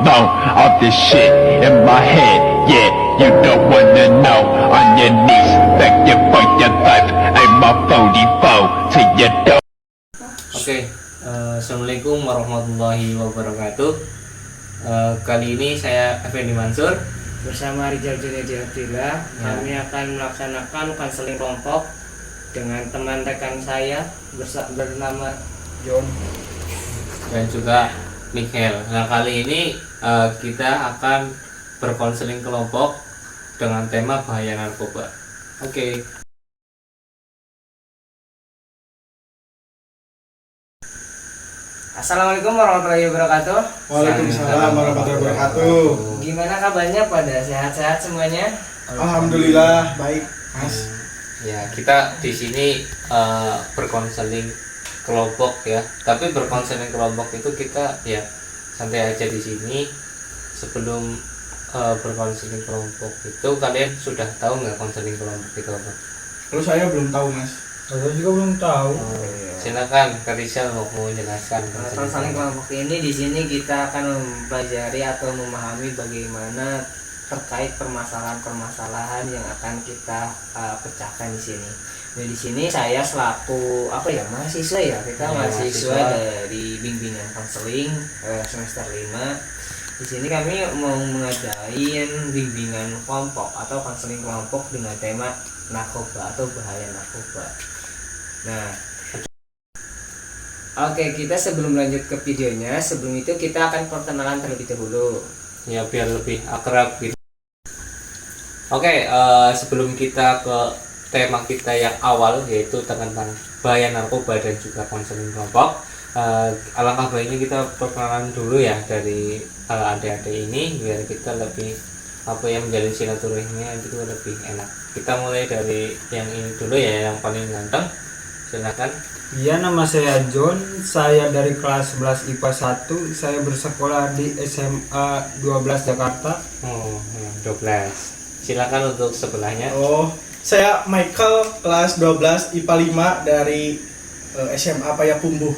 alone. All this shit in my head, yeah, you don't wanna know. On your knees, begging for your life. Ain't my 44 to your door. Oke, assalamualaikum warahmatullahi wabarakatuh. Kali ini saya Effendi Mansur bersama Rizal Junaidi Abdillah. Kami akan melaksanakan konseling kelompok dengan teman rekan saya bernama John dan juga Michael. Nah, kali ini kita akan berkonseling kelompok dengan tema bahaya narkoba. Oke. Assalamualaikum warahmatullahi wabarakatuh. Waalaikumsalam warahmatullahi wabarakatuh. Gimana kabarnya pada sehat-sehat semuanya? Alhamdulillah baik, Mas. Ya, kita di sini berkonseling kelompok ya. Tapi berkonseling kelompok itu kita ya santai aja di sini. Sebelum berkonseling kelompok itu kalian sudah tahu nggak konseling kelompok itu apa? Kalau saya belum tahu, Mas. Saya juga belum tahu. Silakan Kak Rizal mau menjelaskan. Konseling kelompok ini di sini kita akan mempelajari atau memahami bagaimana terkait permasalahan-permasalahan yang akan kita pecahkan di sini. Nah, di sini saya selaku mahasiswa ya, kita mahasiswa dari bimbingan konseling semester 5. Di sini kami mau mengadain bimbingan kelompok atau konseling kelompok dengan tema narkoba atau bahaya narkoba. Nah, oke, kita sebelum lanjut ke videonya, sebelum itu kita akan perkenalan terlebih dahulu. Ya, biar lebih akrab gitu. Oke, sebelum kita ke tema kita yang awal yaitu tentang bahaya narkoba dan juga konseling kelompok, alangkah baiknya kita perkenalan dulu ya dari adik-adik ini biar kita lebih menjalin silaturahminya itu lebih enak. Kita mulai dari yang ini dulu ya, yang paling ganteng. Silakan. Iya, nama saya John, saya dari kelas 11 IPA 1, saya bersekolah di SMA 12 Jakarta. Oh, 12. Silakan untuk sebelahnya. Oh, saya Michael, kelas 12 IPA 5 dari SMA Payakumbuh.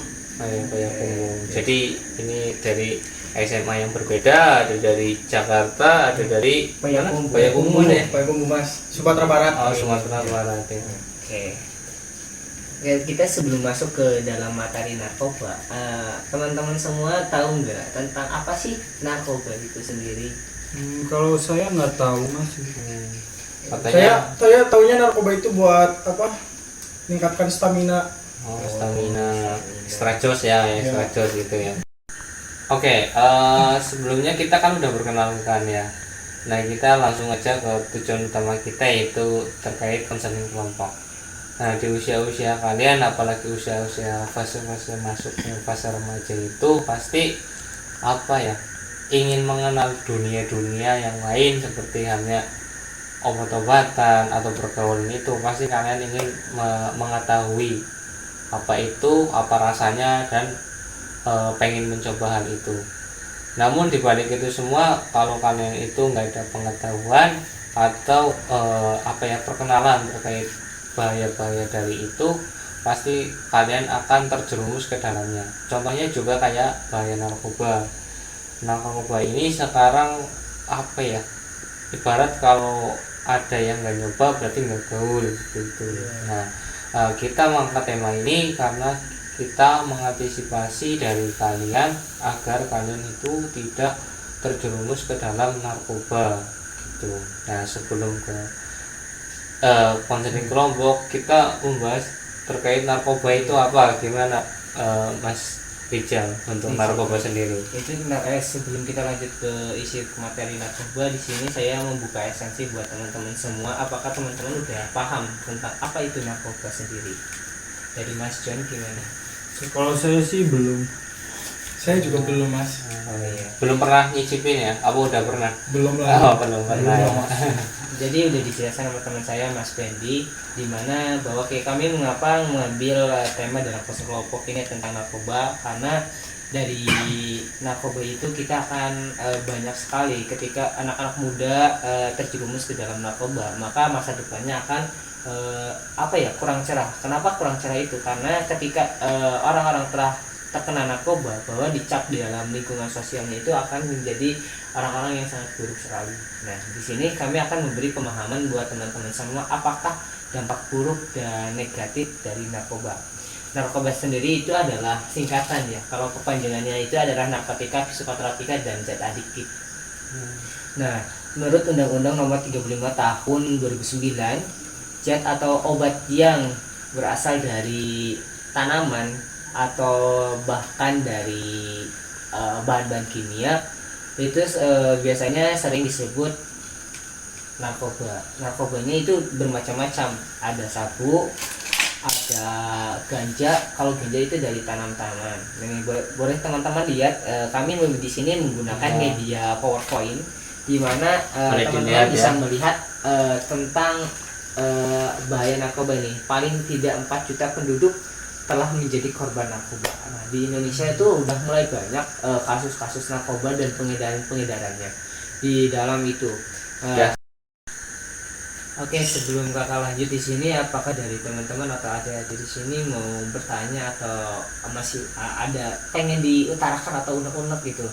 Jadi ini dari SMA yang berbeda, ada dari Jakarta, ada dari Payakumbuh ya. Payakumbuh, Mas. Sumatera Barat. Oh, Sumatera Barat ya. Oke. Ya, kita sebelum masuk ke dalam materi narkoba, teman-teman semua tahu nggak tentang apa sih narkoba itu sendiri? Kalau saya nggak tahu, Mas. Katanya Saya taunya narkoba itu buat apa? Meningkatkan stamina. stamina, extra jos ya, extra jos gitu ya. Oke, sebelumnya kita kan udah perkenalkan ya. Nah, kita langsung aja ke tujuan utama kita yaitu terkait konseling kelompok. Nah, di usia-usia kalian, apalagi usia-usia fase-fase masuk ke fase remaja itu pasti ingin mengenal dunia-dunia yang lain seperti hanya obat-obatan atau pergaulan itu. Pasti kalian ingin mengetahui apa itu, apa rasanya, dan pengen mencoba hal itu. Namun dibalik itu semua, kalau kalian itu nggak ada pengetahuan atau perkenalan terkait bahaya-bahaya dari itu, pasti kalian akan terjerumus ke dalamnya. Contohnya juga kayak bahaya narkoba. Narkoba ini sekarang ibarat kalau ada yang nggak nyoba berarti nggak gaul gitu. Nah, kita mengangkat tema ini karena kita mengantisipasi dari kalian agar kalian itu tidak terjerumus ke dalam narkoba gitu. Nah, sebelum ke konseling kelompok, kita membahas terkait narkoba itu apa, gimana Mas Rizal untuk narkoba sendiri? Itu sebelum kita lanjut ke isi materi narkoba, di sini saya membuka esensi buat teman-teman semua. Apakah teman-teman udah paham tentang apa itu narkoba sendiri? Dari Mas John gimana? Kalau saya sih belum. Saya juga belum, Mas. Belum pernah nyicipin ya? Apa udah pernah? Belum lah. Belum pernah. Jadi udah dijelaskan sama teman saya Mas Fendi, dimana bahwa kami mengapa mengambil tema dalam konseling kelompok ini tentang narkoba, karena dari narkoba itu kita akan banyak sekali ketika anak-anak muda terjerumus ke dalam narkoba, maka masa depannya akan kurang cerah. Kenapa kurang cerah itu? Karena ketika orang-orang telah terkena narkoba, bahwa dicap di dalam lingkungan sosialnya itu akan menjadi orang-orang yang sangat buruk sekali. Nah, di sini kami akan memberi pemahaman buat teman-teman semua apakah dampak buruk dan negatif dari narkoba. Narkoba sendiri itu adalah singkatan ya. Kalau kepanjangannya itu adalah narkotika, psikotropika, dan zat adiktif. Nah, menurut Undang-Undang Nomor 35 Tahun 2009, zat atau obat yang berasal dari tanaman atau bahkan dari bahan-bahan kimia itu biasanya sering disebut narkoba. Narkobanya itu bermacam-macam. Ada sabu, ada ganja. Kalau ganja itu dari tanam-tanaman. Ini boleh teman-teman lihat. Kami di sini menggunakan media PowerPoint, di mana teman-teman bisa melihat tentang bahaya narkoba ini. Paling tidak 4 juta penduduk telah menjadi korban narkoba. Nah, di Indonesia itu udah mulai banyak kasus-kasus narkoba dan pengedarannya di dalam itu. Oke, sebelum kakak lanjut di sini, apakah dari teman-teman atau adik-adik di sini mau bertanya atau masih ada pengen diutarakan atau unek-unek gitu?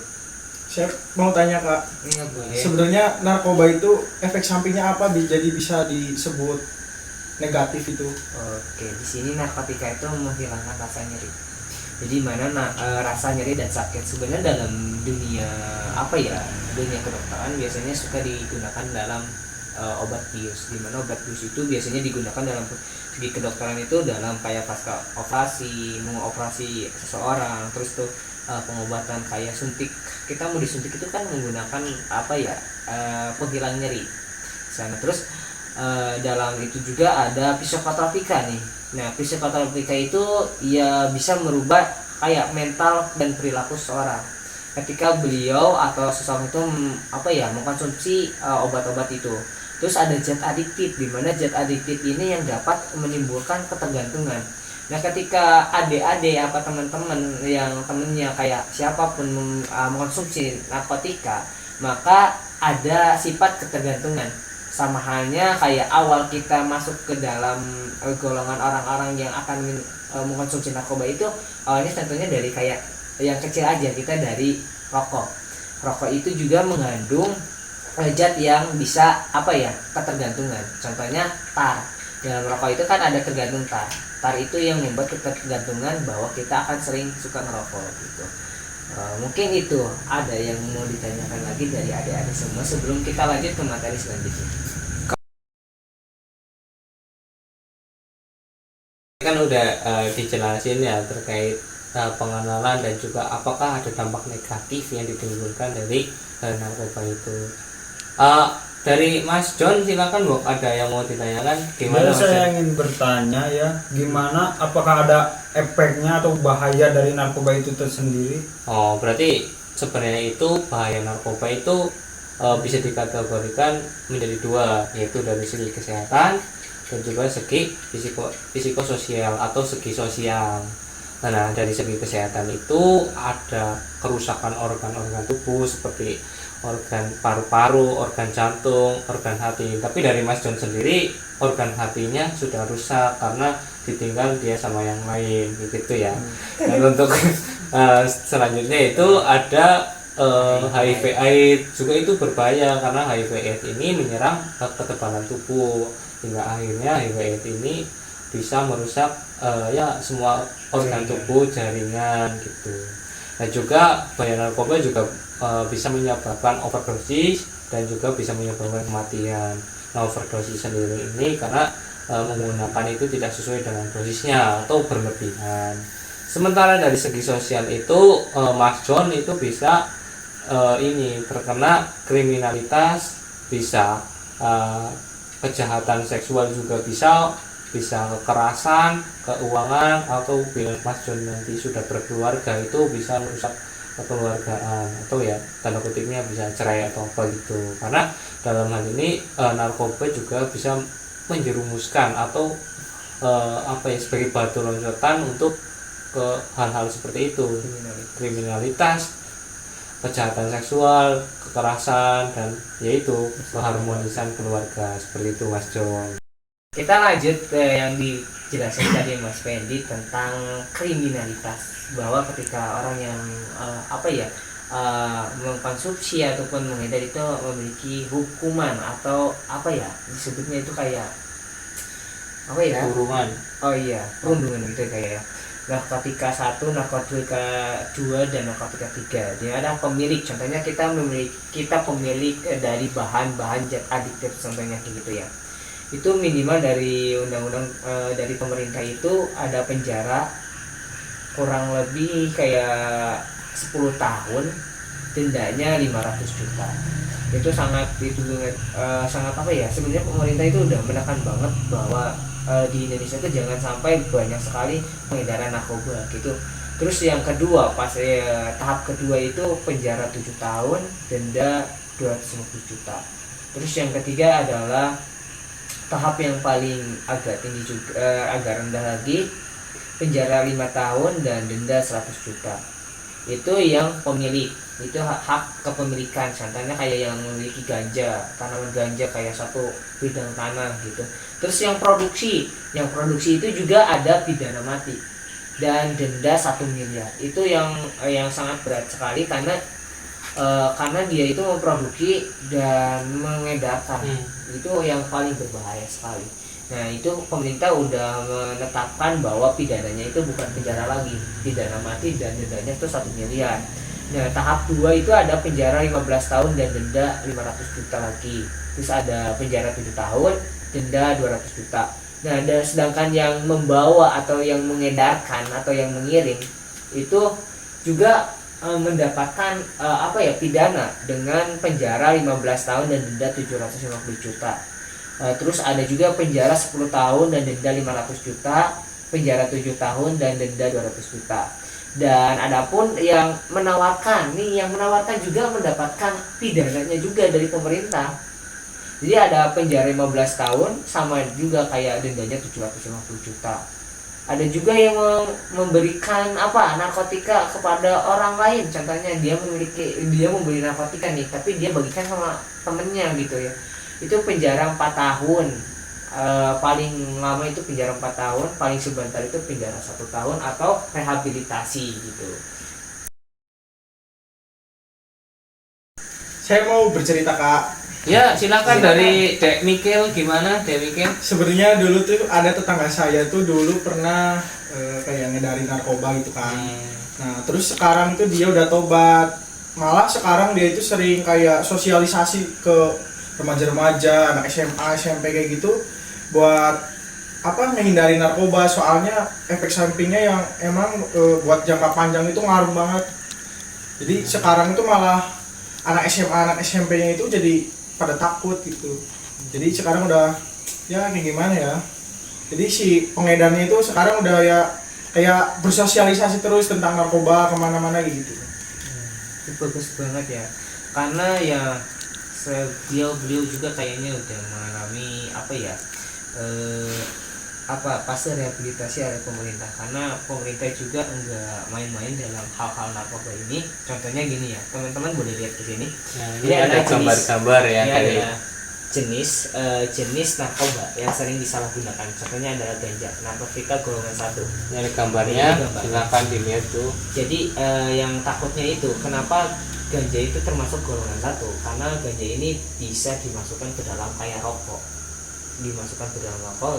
Saya mau tanya Kak, Iya boleh. sebenarnya narkoba itu efek sampingnya apa jadi bisa disebut negatif itu? Oke, di sini narkotika itu menghilangkan rasa nyeri. Jadi mana rasa nyeri dan sakit sebenarnya dalam dunia dunia kedokteran biasanya suka digunakan dalam obat bius, di mana obat bius itu biasanya digunakan dalam segi kedokteran itu dalam kayak pasca operasi, mengoperasi seseorang, terus tuh pengobatan kayak suntik. Kita mau disuntik itu kan menggunakan penghilang nyeri sana. Terus dalam itu juga ada psikotropika nih. Nah, psikotropika itu ya bisa merubah kayak mental dan perilaku seseorang ketika beliau atau seseorang itu mengkonsumsi obat-obat itu. Terus ada zat adiktif, di mana zat adiktif ini yang dapat menimbulkan ketergantungan. Nah, ketika adik-adik apa teman-teman yang temennya kayak siapapun mengkonsumsi narkotika, maka ada sifat ketergantungan. Sama halnya kayak awal kita masuk ke dalam golongan orang-orang yang akan mengkonsumsi narkoba itu, awalnya tentunya dari kayak yang kecil aja, kita dari rokok. Rokok itu juga mengandung zat yang bisa ketergantungan. Contohnya tar. Dalam rokok itu kan ada tergantung tar. Tar itu yang membuat ketergantungan bahwa kita akan sering suka ngerokok gitu. Mungkin itu ada yang mau ditanyakan lagi dari adik-adik semua sebelum kita lanjut ke materi selanjutnya. Kan udah dijelasin ya terkait pengenalan dan juga apakah ada dampak negatif yang ditimbulkan dari narkoba itu. Dari Mas John silakan, Bu, ada yang mau ditanyakan gimana? Saya ingin bertanya ya, gimana apakah ada efeknya atau bahaya dari narkoba itu tersendiri? Oh, berarti sebenarnya itu bahaya narkoba itu bisa dikategorikan menjadi dua, yaitu dari segi kesehatan dan juga segi psikososial atau segi sosial. Nah, dari segi kesehatan itu ada kerusakan organ-organ tubuh seperti organ paru-paru, organ jantung, organ hati. Tapi dari Mas John sendiri, organ hatinya sudah rusak karena ditinggal dia sama yang lain, gitu ya. Dan untuk selanjutnya itu ada HIV/AIDS, juga itu berbahaya karena HIV/AIDS ini menyerang kekebalan tubuh hingga akhirnya HIV/AIDS ini bisa merusak semua organ tubuh, jaringan gitu. Dan juga bahaya narkoba juga bisa menyebabkan overdosis dan juga bisa menyebabkan kematian. Nah, overdosis sendiri ini karena menggunakan itu tidak sesuai dengan dosisnya atau berlebihan. Sementara dari segi sosial itu Mas John itu bisa terkena kriminalitas, bisa kejahatan seksual juga bisa kekerasan, keuangan, atau bila Mas John nanti sudah berkeluarga itu bisa merusak kekeluargaan atau ya tanda kutipnya bisa cerai atau apa gitu. Karena dalam hal ini narkoba juga bisa menjerumuskan atau sebagai batu loncatan untuk ke hal-hal seperti itu, kriminalitas, kejahatan seksual, kekerasan, dan yaitu keharmonisan keluarga seperti itu, Mas John. Kita lanjut yang di jelasin tadi Mas Fendi tentang kriminalitas, bahwa ketika orang yang mengkonsumsi ataupun mengedar itu memiliki hukuman atau disebutnya itu kayak kurungan. oh iya, perundungan gitu kayak ya. Narkotika 1, narkotika 2, dan narkotika 3. Dia ada pemilik, contohnya kita pemilik dari bahan-bahan zat adiktif contohnya kayak gitu ya. Itu minimal dari undang-undang dari pemerintah itu ada penjara kurang lebih kayak 10 tahun, dendanya 500 juta. Itu sangat sebenarnya pemerintah itu udah menekan banget bahwa di Indonesia itu jangan sampai banyak sekali pengedaran narkoba gitu. Terus yang kedua, tahap kedua itu penjara 7 tahun, denda 250 juta. Terus yang ketiga adalah tahap yang paling agak tinggi juga, agak rendah lagi, penjara 5 tahun dan denda 100 juta. Itu yang pemilik, itu hak kepemilikan, contohnya kayak yang memiliki tanaman ganja kayak satu bidang tanah gitu. Terus yang produksi itu juga ada pidana mati dan denda 1 miliar. Itu yang sangat berat sekali karena dia itu memproduksi dan mengedarkan. Itu yang paling berbahaya sekali. Nah, itu pemerintah udah menetapkan bahwa pidananya itu bukan penjara lagi, pidana mati dan dendanya itu 1 miliar. Nah, tahap 2 itu ada penjara 15 tahun dan denda 500 juta lagi. Terus ada penjara 7 tahun, denda 200 juta. Nah, sedangkan yang membawa atau yang mengedarkan atau yang mengirim itu juga mendapatkan pidana dengan penjara 15 tahun dan denda 750 juta. Terus ada juga penjara 10 tahun dan denda 500 juta, penjara 7 tahun dan denda 200 juta. Dan adapun yang menawarkan juga mendapatkan pidananya juga dari pemerintah. Jadi ada penjara 15 tahun sama juga kayak dendanya 750 juta. Ada juga yang memberikan narkotika kepada orang lain. Contohnya dia membeli narkotika nih, tapi dia bagikan sama temennya gitu ya. Itu penjara 4 tahun, paling lama itu penjara 4 tahun, paling sebentar itu penjara 1 tahun atau rehabilitasi gitu. Saya mau bercerita, Kak. Ya, silakan dari Dek Mikil, gimana Dek Mikil? Sebenarnya dulu tuh ada tetangga saya tuh dulu pernah kayak ngedarin narkoba gitu kan. Nah, terus sekarang tuh dia udah tobat. Malah sekarang dia itu sering kayak sosialisasi ke remaja-remaja, anak SMA, SMP kayak gitu buat menghindari narkoba, soalnya efek sampingnya yang emang buat jangka panjang itu ngaruh banget. Jadi sekarang itu malah anak SMA, anak SMP-nya itu jadi pada takut gitu. Jadi sekarang udah kayak gimana ya. Jadi si pengedarnya itu sekarang udah kayak bersosialisasi terus tentang narkoba kemana-mana gitu. Itu bagus banget ya. Karena ya beliau juga kayaknya udah mengalami fase rehabilitasi oleh pemerintah, karena pemerintah juga enggak main-main dalam hal-hal narkoba ini. Contohnya gini ya, teman-teman boleh lihat ke sini. Ini ada gambar-gambar ya, ada jenis narkoba yang sering disalahgunakan. Contohnya adalah ganja, narkotika golongan 1. Ini ada gambarnya, silakan dilihat tuh. Jadi yang takutnya itu kenapa ganja itu termasuk golongan 1, karena ganja ini bisa dimasukkan ke dalam kayak rokok,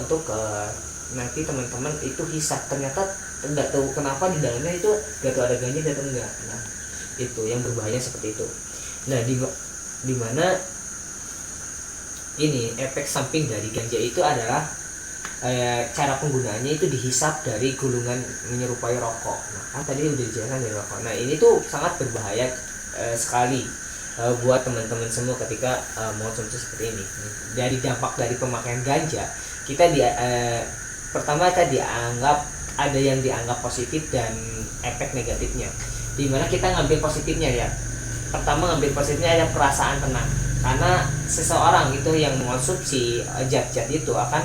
untuk nanti teman-teman itu hisap, ternyata nggak tahu kenapa di dalamnya itu nggak tahu ada ganja atau enggak. Nah, itu yang berbahaya seperti itu. Nah, di mana ini efek samping dari ganja itu adalah cara penggunaannya itu dihisap dari gulungan menyerupai rokok. Nah, kan tadi udah dijelaskan dari rokok. Nah, ini tuh sangat berbahaya sekali buat teman-teman semua ketika mengonsumsi seperti ini. Dari dampak dari pemakaian ganja, kita pertama tadi ada yang dianggap positif dan efek negatifnya. Dimana kita ngambil positifnya ya. Pertama ngambil positifnya ada perasaan tenang, karena seseorang itu yang mengonsumsi zat-zat itu akan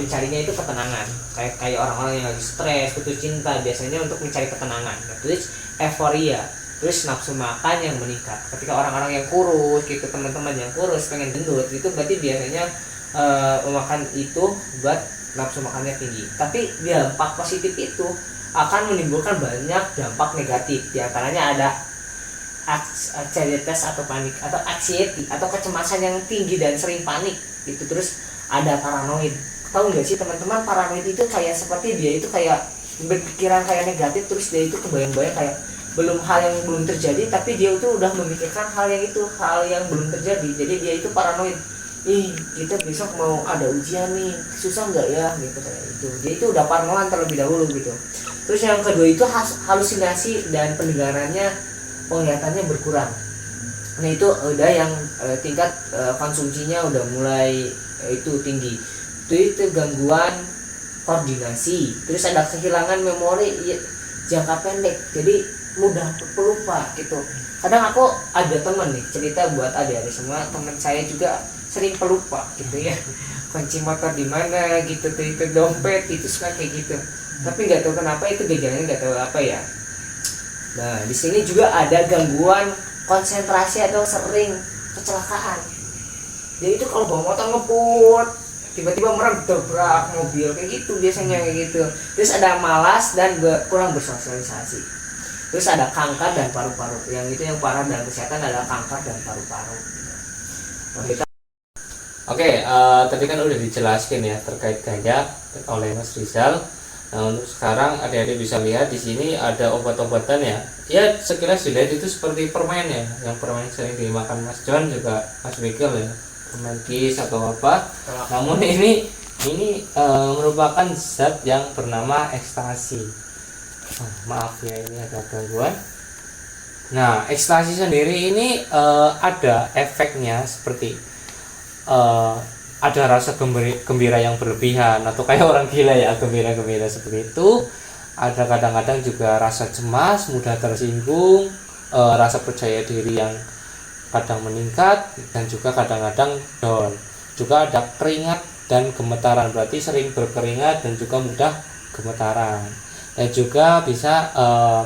mencarinya itu ketenangan. Kayak orang-orang yang lagi stres, putus cinta, biasanya untuk mencari ketenangan. Nah, terus euforia. Terus nafsu makan yang meningkat. Ketika orang-orang yang kurus gitu, teman-teman yang kurus pengen gendut, itu berarti biasanya memakan itu buat nafsu makannya tinggi. Tapi dampak positif itu akan menimbulkan banyak dampak negatif. Di antaranya ada anxietas atau panik atau anxiety atau kecemasan yang tinggi dan sering panik itu. Terus ada paranoid. Tahu nggak sih teman-teman, paranoid itu kayak seperti dia itu kayak berpikiran kayak negatif, terus dia itu kebayang-bayang kayak hal yang belum terjadi, tapi dia itu udah memikirkan hal yang belum terjadi. Jadi dia itu paranoid. Kita besok mau ada ujian nih, susah nggak ya gitu kayak itu. Dia itu udah parnoan terlebih dahulu gitu. Terus yang kedua itu halusinasi dan penglihatannya berkurang. Nah itu udah yang tingkat konsumsinya udah mulai itu tinggi. Itu gangguan koordinasi. Terus ada kehilangan memori jangka pendek. Jadi mudah pelupa gitu. Kadang aku ada temen nih cerita buat adik-adik semua, teman saya juga sering pelupa gitu ya. Kunci motor di mana gitu tuh, itu dompet itu suka kayak gitu. Tapi nggak tahu kenapa itu gejalanya nggak tahu apa ya. Nah di sini juga ada gangguan konsentrasi atau sering kecelakaan. Jadi itu kalau bawa motor ngebut tiba-tiba merebrak mobil kayak gitu biasanya kayak gitu. Terus ada malas dan kurang bersosialisasi. Terus ada kanker dan paru-paru. Yang itu yang parah dalam kesehatan adalah kanker dan paru-paru. Oke, tadi kan udah dijelaskan ya terkait ganja oleh Mas Rizal. Nah, untuk sekarang adik-adik bisa lihat di sini ada obat-obatan ya. Ya sekilas dilihat itu seperti permen ya, yang permen sering dimakan Mas John juga Mas Michael ya, permen kis atau apa. Namun ini merupakan zat yang bernama ekstasi. Maaf ya, ini ada gangguan. Nah, ekstasi sendiri ini ada efeknya seperti ada rasa gembira yang berlebihan atau kayak orang gila ya, gembira-gembira seperti itu. Ada kadang-kadang juga rasa cemas, mudah tersinggung, rasa percaya diri yang kadang meningkat dan juga kadang-kadang down. Juga ada keringat dan gemetaran, berarti sering berkeringat dan juga mudah gemetaran. Dan juga bisa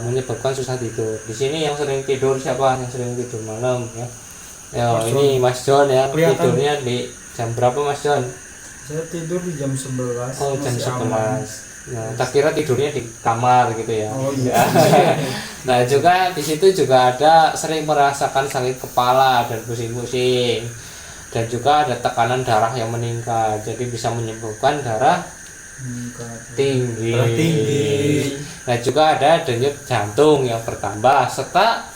menyebabkan susah tidur. Di sini yang sering tidur siapa? Yang sering tidur malam ya. Ini Mas John ya. Kelihatan. Tidurnya di jam berapa Mas John? Saya tidur di jam 11. Oh, jam 11. Nah, tak kira tidurnya di kamar gitu ya. Oh iya. Nah, juga di situ juga ada sering merasakan sakit kepala dan pusing-pusing. Dan juga ada tekanan darah yang meningkat. Jadi bisa menyebabkan darah tinggi. Nah juga ada denyut jantung yang bertambah, serta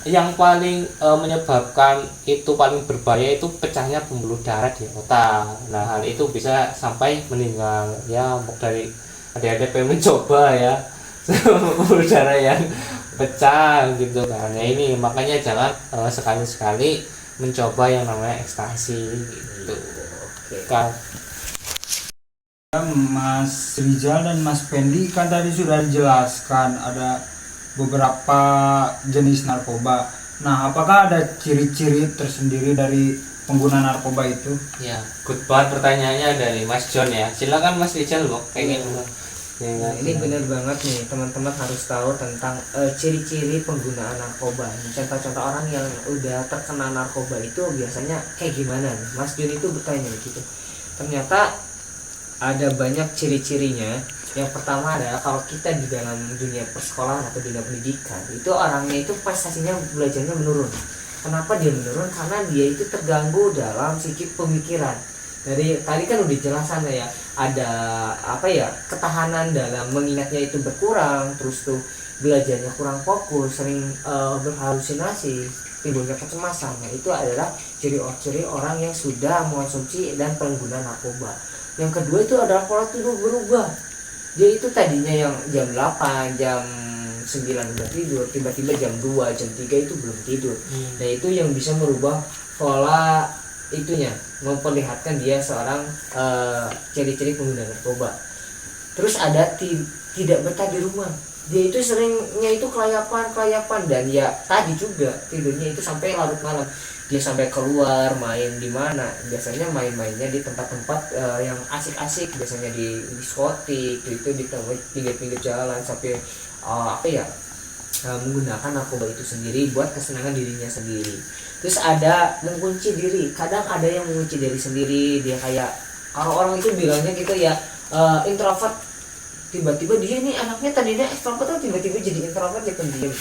yang paling menyebabkan itu paling berbahaya itu pecahnya pembuluh darah di otak. Nah hal itu bisa sampai meninggal ya. Dari adik-adik pengen mencoba ya pembuluh darah yang pecah gitu kan. Nah ini makanya jangan sekali-sekali mencoba yang namanya ekstasi gitu. Kan Mas Rizal dan Mas Pendi kan tadi sudah dijelaskan ada beberapa jenis narkoba. Nah, apakah ada ciri-ciri tersendiri dari pengguna narkoba itu? Ya, good banget pertanyaannya dari Mas John ya. Silakan Mas Rizal loh, kayak gitu. Nah, ini benar banget nih, teman-teman harus tahu tentang ciri-ciri penggunaan narkoba. Contoh-contoh orang yang udah terkena narkoba itu biasanya kayak gimana nih? Mas John itu bertanya gitu. Ternyata ada banyak ciri-cirinya. Yang pertama adalah kalau kita di dalam dunia persekolahan atau dunia pendidikan itu orangnya itu prestasinya belajarnya menurun. Kenapa dia menurun? Karena dia itu terganggu dalam segi pemikiran. Dari tadi kan udah jelasan ya, ada ketahanan dalam mengingatnya itu berkurang, terus tuh belajarnya kurang fokus, sering berhalusinasi, timbulnya kecemasan. Nah, itu adalah ciri-ciri orang yang sudah mengonsumsi dan pengguna narkoba. Yang kedua itu adalah pola tidur berubah. Dia itu tadinya yang jam 8, jam 9 udah tidur, tiba-tiba jam 2, jam 3 itu belum tidur. Nah itu yang bisa merubah pola itunya, memperlihatkan dia seorang ciri-ciri pengguna narkoba. Terus ada tidak betah di rumah. Dia itu seringnya itu kelayapan dan ya tadi juga tidurnya itu sampai larut malam. Dia sampai keluar main di mana, biasanya main-mainnya di tempat-tempat yang asik-asik, biasanya di diskotik itu di pinggir-pinggir jalan sampai menggunakan narkoba itu sendiri buat kesenangan dirinya sendiri. Terus ada mengunci diri, kadang ada yang mengunci diri sendiri, dia kayak kalau orang itu bilangnya gitu ya, introvert, tiba-tiba dia ini anaknya tadinya ekstrovert tuh tiba-tiba jadi introvert, dia pendiam.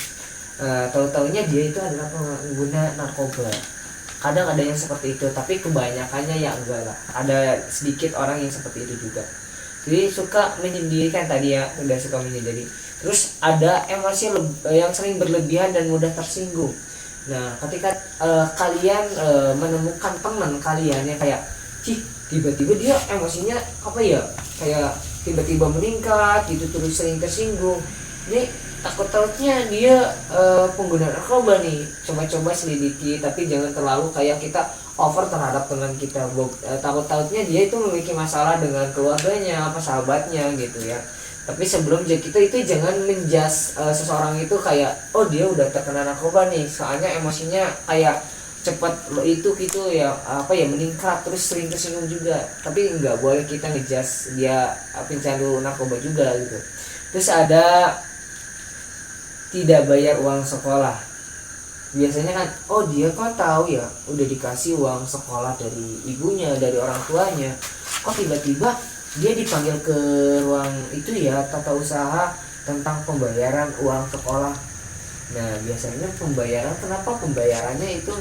Tahu-taunya dia itu adalah pengguna narkoba. Kadang ada yang seperti itu, tapi kebanyakannya ya enggak lah, ada sedikit orang yang seperti itu juga. Jadi suka menyendirikan tadi ya, udah suka menyendiri. Terus ada emosi yang sering berlebihan dan mudah tersinggung. Nah, ketika kalian menemukan teman kalian yang kayak, tiba-tiba dia emosinya apa ya, kayak tiba-tiba meningkat gitu, terus sering tersinggung, ini takut-takutnya dia pengguna narkoba nih. Coba-coba selidiki, tapi jangan terlalu kayak kita over terhadap teman kita. Takut-takutnya dia itu memiliki masalah dengan keluarganya, apa sahabatnya gitu ya. Tapi sebelum kita itu jangan menjudge seseorang itu kayak, oh dia udah terkena narkoba nih, soalnya emosinya kayak cepat itu gitu ya, apa ya, meningkat terus sering tersinggung juga. Tapi nggak boleh kita ngejudge dia pencandu narkoba juga gitu. Terus ada tidak bayar uang sekolah. Biasanya kan, oh dia kok tahu ya udah dikasih uang sekolah dari ibunya, dari orang tuanya, kok tiba-tiba dia dipanggil ke ruang itu ya, tata usaha tentang pembayaran uang sekolah. Nah biasanya kenapa pembayarannya itu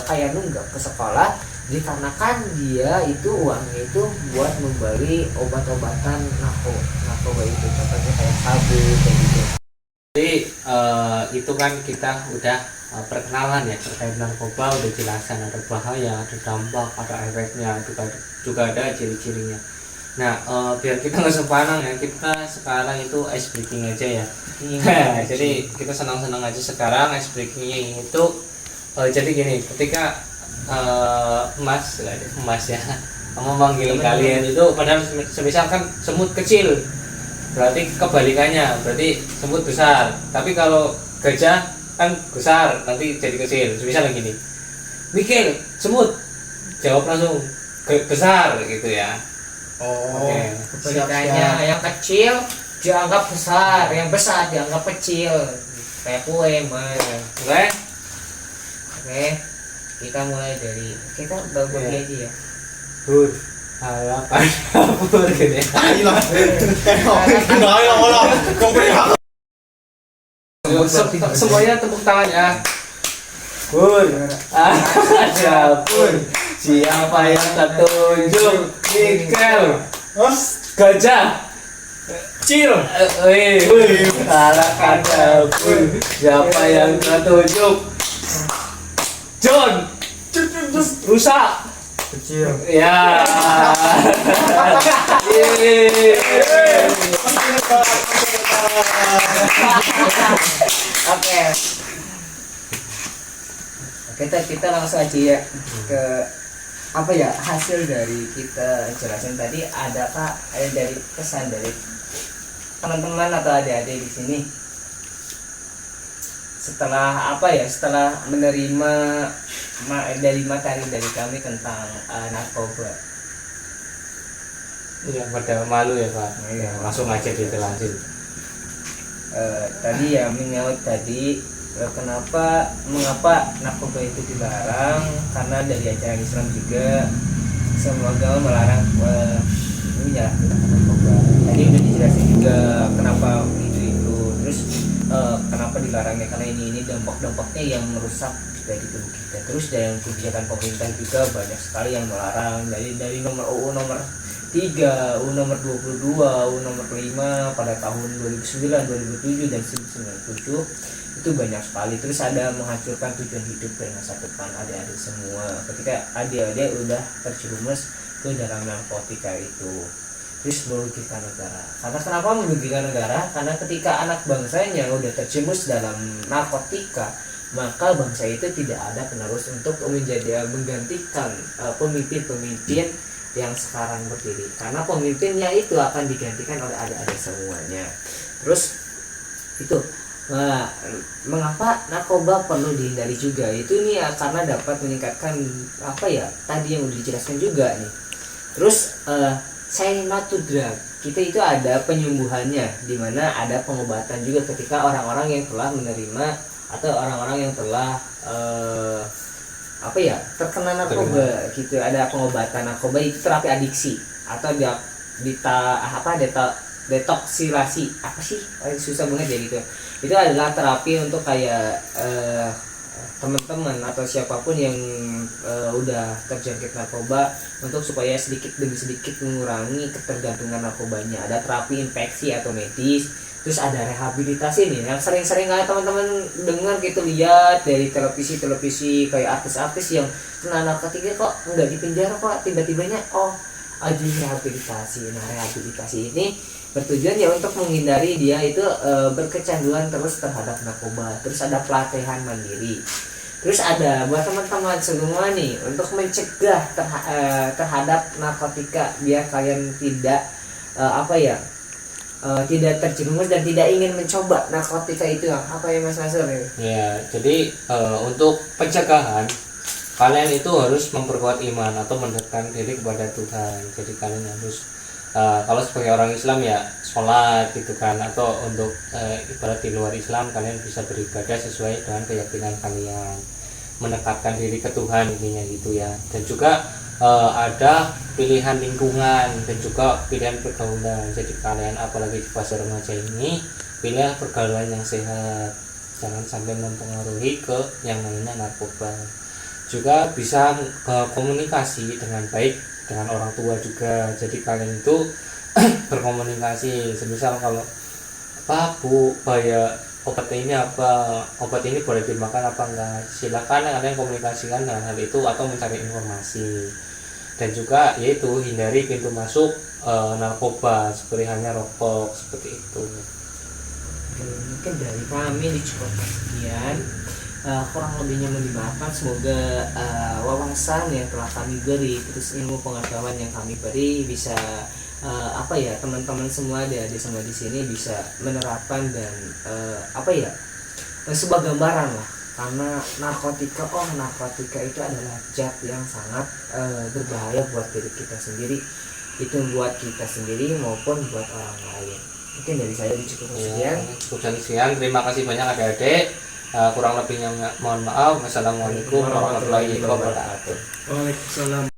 kayak nunggak ke sekolah, dikarenakan dia itu uangnya itu buat membeli obat-obatan narkoba itu, contohnya kayak sabu kayak gitu. Jadi itu kan kita udah perkenalan ya terkait narkoba, udah jelasan ada bahaya, ada dampak, ada efeknya, juga ada ciri-cirinya. Nah biar kita nggak sepanang ya, kita sekarang itu ice breaking aja ya. Jadi kita senang-senang aja sekarang. Ice breakingnya itu jadi gini, ketika emas ya memanggil kalian itu, padahal semisal kan semut kecil, berarti kebalikannya, berarti semut besar. Tapi kalau gajah kan besar, nanti jadi kecil. Misalnya gini, Mikil, semut, jawab langsung besar gitu ya. Oke. Kebalikannya, yang kecil dianggap besar, yang besar dianggap kecil, kayak kue mas. Oke, kita mulai dari kita bagi aja ya. Hur, harapan dapur gitu ya. Semuanya tepuk tangan ya. Pur, ada pur. Siapa yang tertunjuk? Nikel, gajah, Cil, kalahkan dapur. Siapa yang tertunjuk? John, rusak, Kecil. ya. Oke. Kita langsung aja ya ke apa ya, hasil dari kita jelasin tadi. Adakah dari kesan dari teman-teman atau adik-adik di sini setelah apa ya, setelah menerima dari materi dari kami tentang narkoba? Iya, pada malu ya Pak. Iya. Langsung aja dijelasin. Tadi ya menyaut tadi, mengapa narkoba itu dilarang, karena dari ajaran Islam juga semua agama melarang menyalahgunakan narkoba. Tadi udah dijelasin juga kenapa itu terus kenapa dilarangnya, karena ini dampak-dampaknya yang merusak dari tubuh kita. Terus dari kebijakan pemerintah juga banyak sekali yang melarang, dari nomor UU nomor 3, UU nomor 22, UU nomor 5 pada tahun 2009, 2007 dan 1997 itu banyak sekali. Terus ada menghancurkan tujuan hidup dan masa depan adik-adik semua ketika adik-adik udah terjerumus ke dalam narkotika itu. Terus merugikan negara. Karena kenapa merugikan negara? Karena ketika anak bangsanya udah terjerumus dalam narkotika, maka bangsa itu tidak ada penerus untuk menggantikan pemimpin-pemimpin yang sekarang berdiri, karena pemimpinnya itu akan digantikan oleh adik-adik semuanya. Terus itu mengapa narkoba perlu dihindari juga itu nih ya, karena dapat meningkatkan apa ya tadi yang udah dijelaskan juga nih. Terus cyanotodrug kita itu ada penyembuhannya, dimana ada pengobatan juga ketika orang-orang yang telah menerima atau orang-orang yang telah apa ya terkena narkoba gitu. Ada pengobatan narkoba itu terapi adiksi atau detoksilasi apa sih, susah banget ya gitu. Itu adalah terapi untuk kayak teman-teman atau siapapun yang udah terjangkit narkoba, untuk supaya sedikit demi sedikit mengurangi ketergantungan narkobanya. Ada terapi infeksi atau medis, terus ada rehabilitasi nih yang sering-sering teman-teman dengar gitu, lihat dari televisi kayak artis-artis yang kena narkotika kok nggak di penjara, kok tiba-tibanya aja rehabilitasi. Nah, rehabilitasi ini bertujuan ya untuk menghindari dia itu berkecanduan terus terhadap narkoba. Terus ada pelatihan mandiri. Terus ada buat teman-teman semua nih untuk mencegah terhadap narkotika, biar kalian tidak tidak terjerumus dan tidak ingin mencoba narkotika itu. Apa ya Mas Nasir? Ya, jadi untuk pencegahan kalian itu harus memperkuat iman atau mendekatkan diri kepada Tuhan. Jadi kalian harus kalau sebagai orang Islam ya sholat gitu kan, atau untuk ibarat di luar Islam kalian bisa beribadah sesuai dengan keyakinan kalian, mendekatkan diri ke Tuhan intinya gitu ya. Dan juga ada pilihan lingkungan dan juga pilihan pergaulan. Jadi kalian apalagi di fase remaja ini pilih pergaulan yang sehat, jangan sampai mempengaruhi ke yang lainnya narkoba. Juga bisa komunikasi dengan baik dengan orang tua juga. Jadi kalian itu berkomunikasi, semisal kalau Bu ya obat ini boleh dimakan apa enggak, silakan kalian komunikasikan dengan hal itu atau mencari informasi. Dan juga yaitu hindari pintu masuk narkoba seperti hanya rokok seperti itu. Mungkin dari kami dicukupkan sekian. Kurang lebihnya mohon dimaafkan. Semoga wawasan yang telah kami beri, terus ilmu pengetahuan yang kami beri bisa teman-teman semua di semua di sini bisa menerapkan dan sebuah gambaran lah. Karena narkotika itu adalah zat yang sangat berbahaya buat diri kita sendiri, itu buat kita sendiri maupun buat orang lain. Mungkin dari saya cukup sekian. Cukup sekian. Terima kasih banyak adik-adik. Kurang lebihnya mohon maaf. Wassalamualaikum warahmatullahi wabarakatuh. Waalaikumsalam.